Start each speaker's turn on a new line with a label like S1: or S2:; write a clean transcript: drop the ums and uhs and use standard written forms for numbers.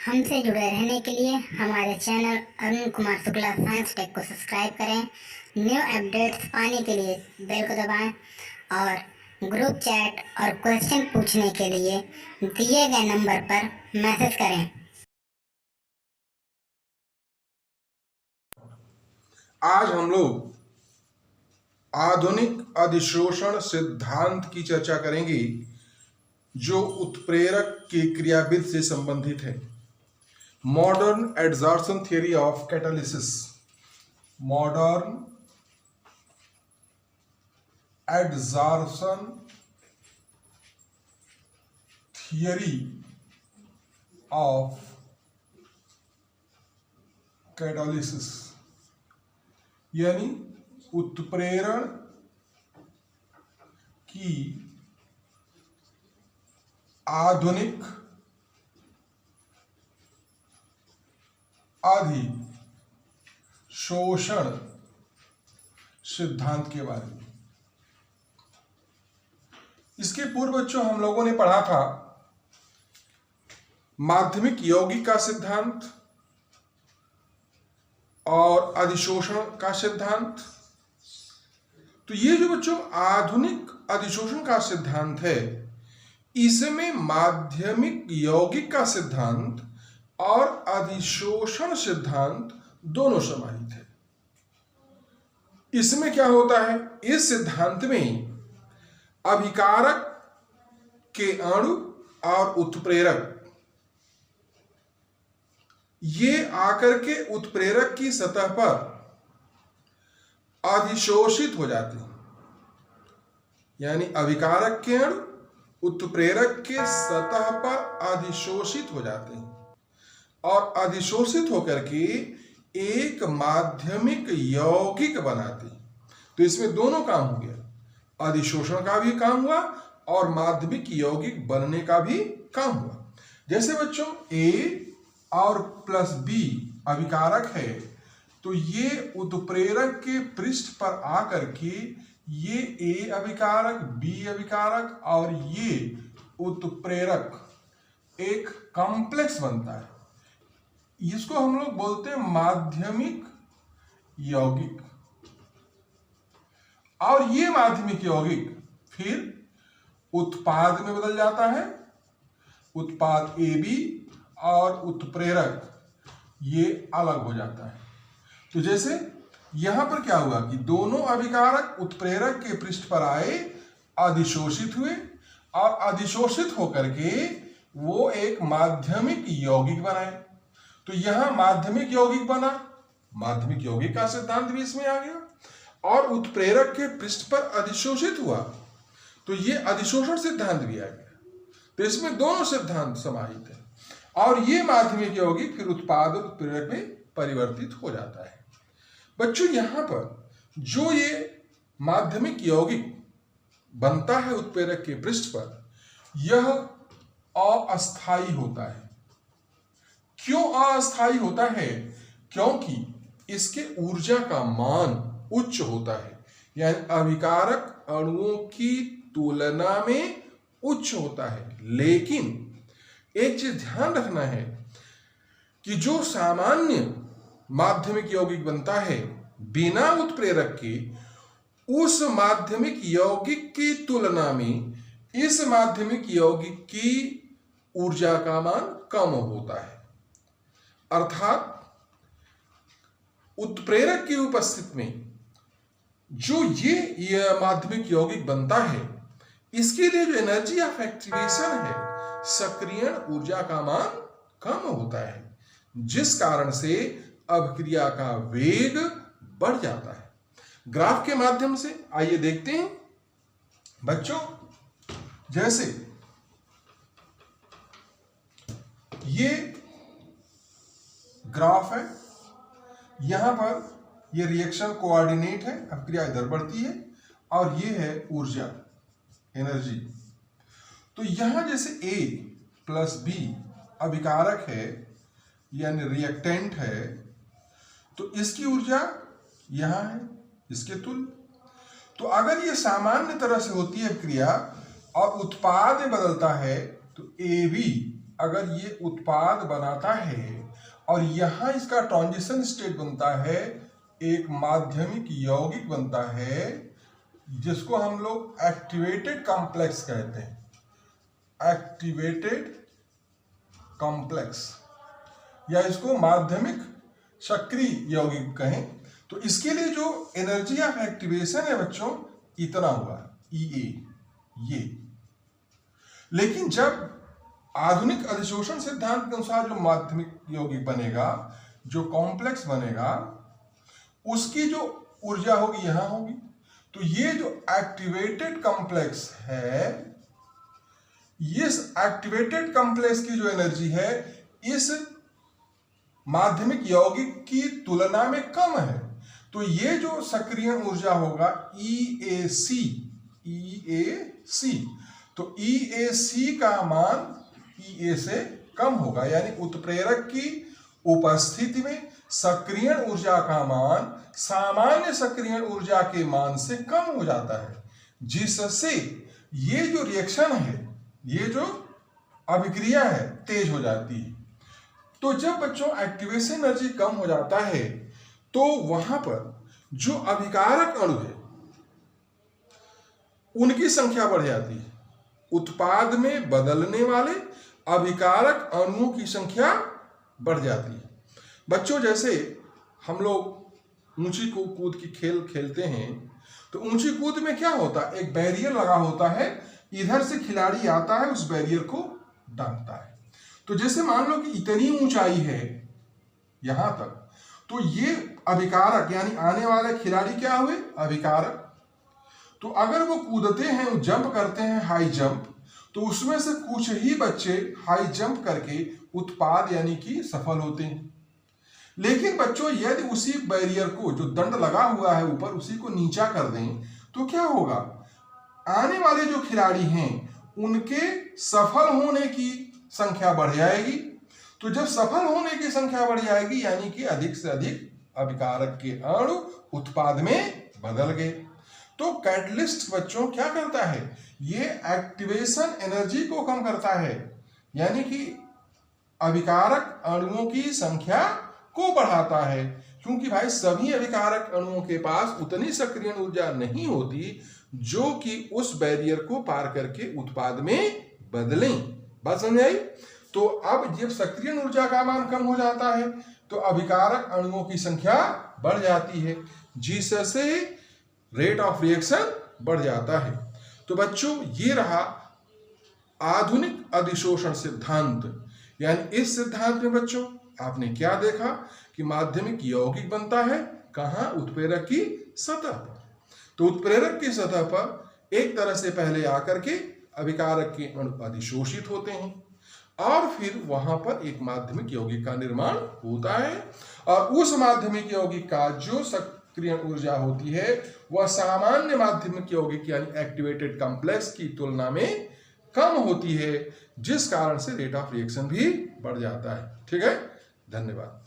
S1: हमसे जुड़े रहने के लिए हमारे channel Arun Kumar Shukla science tech को सब्सक्राइब करें। न्यू अपडेट्स पाने के लिए बेल को दबाएं और ग्रुप चैट और क्वेश्चन पूछने के लिए दिए गए नंबर पर मैसेज करें।
S2: आज हम लोग आधुनिक अधिशोषण सिद्धांत की चर्चा करेंगे जो उत्प्रेरक के क्रियाविद से संबंधित है। Modern adsorption theory of catalysis. Modern adsorption theory of catalysis यानी उत्प्रेरण की आधुनिक अधिशोषण सिद्धांत के बारे में। इसके पूर्व बच्चों हम लोगों ने पढ़ा था माध्यमिक यौगिक का सिद्धांत और अधिशोषण का सिद्धांत। तो ये जो बच्चों आधुनिक अधिशोषण का सिद्धांत है, इसमें माध्यमिक यौगिक का सिद्धांत और अधिशोषण सिद्धांत दोनों समाहित है। इसमें क्या होता है, इस सिद्धांत में अभिकारक के अणु और उत्प्रेरक ये आकर के उत्प्रेरक की सतह पर अधिशोषित हो जाते हैं, यानी अभिकारक के अणु उत्प्रेरक के सतह पर अधिशोषित हो जाते हैं और अधिशोषित होकर के एक माध्यमिक यौगिक बनाते हैं। तो इसमें दोनों काम हो गया, अधिशोषण का भी काम हुआ और माध्यमिक यौगिक बनने का भी काम हुआ। जैसे बच्चों A और प्लस B अभिकारक है, तो ये उत्प्रेरक के पृष्ठ पर आकर के ये A अभिकारक, B अभिकारक और ये उत्प्रेरक एक कॉम्प्लेक्स बनता है। इसको हम लोग बोलते हैं माध्यमिक यौगिक। और ये माध्यमिक यौगिक फिर उत्पाद में बदल जाता है। उत्पाद AB और उत्प्रेरक ये अलग हो जाता है। तो जैसे यहां पर क्या हुआ कि दोनों अभिकारक उत्प्रेरक के पृष्ठ पर आए, अधिशोषित हुए और अधिशोषित होकर के वो एक माध्यमिक यौगिक बनाए। तो यहां माध्यमिक यौगिक बना, माध्यमिक यौगिक का सिद्धांत भी इसमें आ गया और उत्प्रेरक के पृष्ठ पर अधिशोषित हुआ, तो ये अधिशोषण सिद्धांत भी आ गया। तो इसमें दोनों सिद्धांत समाहित है और ये माध्यमिक यौगिक फिर उत्पाद और उत्प्रेरक में परिवर्तित हो जाता है। बच्चों यहां पर जो ये माध्यमिक यौगिक बनता है उत्प्रेरक के पृष्ठ पर, यह अस्थायी होता है। क्यों अस्थायी होता है? क्योंकि इसके ऊर्जा का मान उच्च होता है, यानी अभिकारक अणुओं की तुलना में उच्च होता है। लेकिन एक चीज ध्यान रखना है कि जो सामान्य माध्यमिक यौगिक बनता है बिना उत्प्रेरक के, उस माध्यमिक यौगिक की तुलना में इस माध्यमिक यौगिक की ऊर्जा का मान कम होता है। अर्थात उत्प्रेरक की उपस्थिति में जो ये माध्यमिक यौगिक बनता है, इसके लिए जो एनर्जी ऑफ एक्टिवेशन है, सक्रियण ऊर्जा का मान कम होता है, जिस कारण से अभिक्रिया का वेग बढ़ जाता है। ग्राफ के माध्यम से आइए देखते हैं बच्चों। जैसे ये ग्राफ है, यहां पर ये रिएक्शन कोऑर्डिनेट है, अभिक्रिया इधर बढ़ती है और ये है ऊर्जा, एनर्जी। तो यहां जैसे A प्लस B अभिकारक है यानी रिएक्टेंट है, तो इसकी ऊर्जा यहां है इसके तुल्य। तो अगर ये सामान्य तरह से होती है क्रिया और उत्पाद में बदलता है, तो AB अगर ये उत्पाद बनाता है और यहाँ इसका ट्रांजिशन स्टेट बनता है, एक माध्यमिक यौगिक बनता है जिसको हम लोग एक्टिवेटेड कॉम्प्लेक्स कहते हैं। एक्टिवेटेड कॉम्प्लेक्स या इसको माध्यमिक सक्रिय यौगिक कहें। तो इसके लिए जो एनर्जी ऑफ एक्टिवेशन है बच्चों, इतना हुआ EA ये। लेकिन जब आधुनिक अधिशोषण सिद्धांत के अनुसार जो माध्यमिक यौगिक बनेगा, जो कॉम्प्लेक्स बनेगा, उसकी जो ऊर्जा होगी यहां होगी। तो ये जो एक्टिवेटेड कॉम्प्लेक्स है, इस एक्टिवेटेड कॉम्प्लेक्स की जो एनर्जी है इस माध्यमिक यौगिक की तुलना में कम है। तो ये जो सक्रिय ऊर्जा होगा EAC, तो EAC का मान EA से कम होगा, यानी उत्प्रेरक की उपस्थिति में सक्रिय ऊर्जा का मान सामान्य सक्रिय ऊर्जा के मान से कम हो जाता है, जिससे ये जो रिएक्शन है, ये जो अभिक्रिया है, तेज हो जाती है। तो जब बच्चों एक्टिवेशन एनर्जी कम हो जाता है तो वहां पर जो अभिकारक अणु है उनकी संख्या बढ़ जाती है। उत्पाद में बदलने वाले अभिकारक अणुओं की संख्या बढ़ जाती है। बच्चों जैसे हम लोग ऊंची कूद की खेल खेलते हैं, तो ऊंची कूद में क्या होता है, एक बैरियर लगा होता है, इधर से खिलाड़ी आता है, उस बैरियर को दागता है। तो जैसे मान लो कि इतनी ऊंचाई है यहां तक, तो ये अभिकारक यानी आने वाले खिलाड़ी क्या हुए, अभिकारक। तो अगर वो कूदते हैं, जंप करते हैं हाई जंप, तो उसमें से कुछ ही बच्चे हाई जंप करके उत्पाद यानी कि सफल होते हैं। लेकिन बच्चों यदि उसी बैरियर को, जो दंड लगा हुआ है ऊपर, उसी को नीचा कर दें तो क्या होगा, आने वाले जो खिलाड़ी हैं उनके सफल होने की संख्या बढ़ जाएगी। तो जब सफल होने की संख्या बढ़ जाएगी यानी कि अधिक से अधिक अभिकारक के अणु उत्पाद में बदल गए। तो कैटलिस्ट बच्चों क्या करता है, ये एक्टिवेशन एनर्जी को कम करता है, यानी कि अभिकारक अणुओं की संख्या को बढ़ाता है। क्योंकि भाई सभी अभिकारक अणुओं के पास उतनी सक्रिय ऊर्जा नहीं होती जो कि उस बैरियर को पार करके उत्पाद में बदलें। बात समझ आई? तो अब जब सक्रिय ऊर्जा का मान कम हो जाता है तो अभिकारक अणुओं की संख्या बढ़ जाती है, जिससे रेट ऑफ रिएक्शन बढ़ जाता है। तो बच्चों ये रहा आधुनिक अधिशोषण सिद्धांत। यानी इस सिद्धांत में बच्चों आपने क्या देखा कि माध्यमिक यौगिक बनता है कहाँ, उत्प्रेरक की सतह पर। तो उत्प्रेरक की सतह पर एक तरह से पहले आकर के अभिकारक के अणु अधिशोषित होते हैं और फिर वहां पर एक माध्यमिक यौगिक का निर्माण होता है, और उस माध्यमिक यौगिक का जो सक्रिय ऊर्जा होती है वह सामान्य माध्यमिक यौगिक यानी एक्टिवेटेड कॉम्प्लेक्स की तुलना में कम होती है, जिस कारण से रेट ऑफ रिएक्शन भी बढ़ जाता है। ठीक है, धन्यवाद।